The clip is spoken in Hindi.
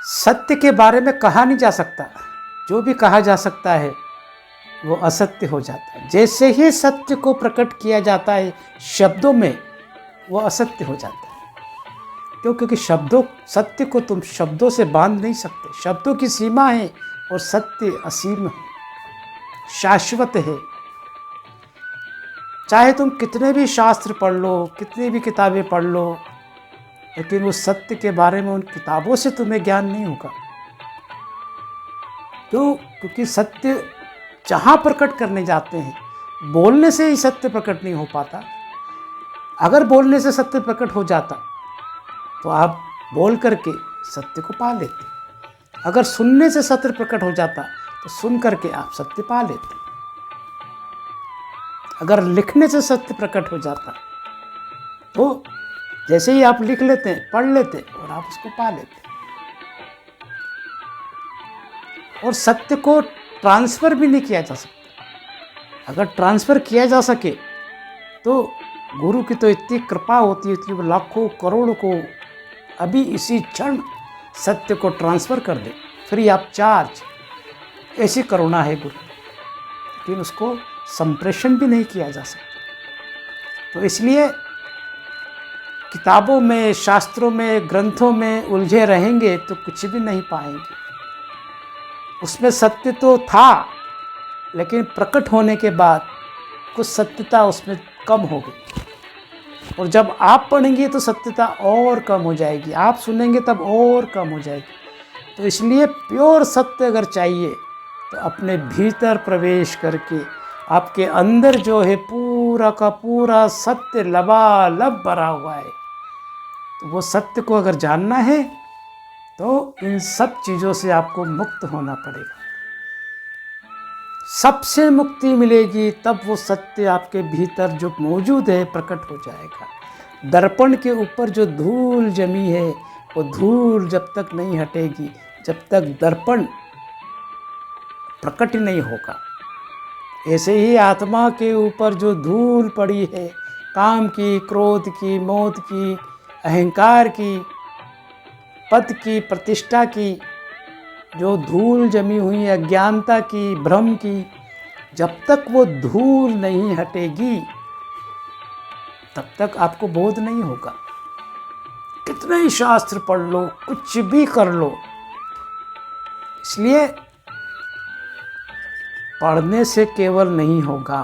सत्य के बारे में कहा नहीं जा सकता। जो भी कहा जा सकता है वो असत्य हो जाता है। जैसे ही सत्य को प्रकट किया जाता है शब्दों में, वो असत्य हो जाता है। क्यों? क्योंकि सत्य को तुम शब्दों से बांध नहीं सकते। शब्दों की सीमा है और सत्य असीम है, शाश्वत है। चाहे तुम कितने भी शास्त्र पढ़ लो, कितनी भी किताबें पढ़ लो, लेकिन उस सत्य के बारे में उन किताबों से तुम्हें ज्ञान नहीं होगा। क्यों? क्योंकि सत्य जहाँ प्रकट करने जाते हैं, बोलने से ही सत्य प्रकट नहीं हो पाता। अगर बोलने से सत्य प्रकट हो जाता तो आप बोल करके सत्य को पा लेते। अगर सुनने से सत्य प्रकट हो जाता तो सुन करके आप सत्य पा लेते। अगर लिखने से सत्य प्रकट हो जाता तो जैसे ही आप लिख लेते हैं, पढ़ लेते और आप उसको पा लेते। और सत्य को ट्रांसफ़र भी नहीं किया जा सकता। अगर ट्रांसफ़र किया जा सके तो गुरु की तो इतनी कृपा होती है कि वो लाखों करोड़ों को अभी इसी क्षण सत्य को ट्रांसफ़र कर दे, फ्री ऑफ चार्ज। ऐसी करुणा है गुरु, लेकिन उसको संप्रेषण भी नहीं किया जा सकता। तो इसलिए किताबों में, शास्त्रों में, ग्रंथों में उलझे रहेंगे तो कुछ भी नहीं पाएंगे। उसमें सत्य तो था, लेकिन प्रकट होने के बाद कुछ सत्यता उसमें कम हो गई। और जब आप पढ़ेंगे तो सत्यता और कम हो जाएगी, आप सुनेंगे तब और कम हो जाएगी। तो इसलिए प्योर सत्य अगर चाहिए तो अपने भीतर प्रवेश करके आपके अंदर जो है पूरा का पूरा सत्य लबालब भरा हुआ है, तो वो सत्य को अगर जानना है तो इन सब चीज़ों से आपको मुक्त होना पड़ेगा। सबसे मुक्ति मिलेगी तब वो सत्य आपके भीतर जो मौजूद है प्रकट हो जाएगा। दर्पण के ऊपर जो धूल जमी है, वो धूल जब तक नहीं हटेगी, जब तक दर्पण प्रकट नहीं होगा। ऐसे ही आत्मा के ऊपर जो धूल पड़ी है, काम की, क्रोध की, मौत की, अहंकार की, पद की, प्रतिष्ठा की, जो धूल जमी हुई है, अज्ञानता की, भ्रम की, जब तक वो धूल नहीं हटेगी तब तक आपको बोध नहीं होगा। कितने ही शास्त्र पढ़ लो, कुछ भी कर लो, इसलिए पढ़ने से केवल नहीं होगा,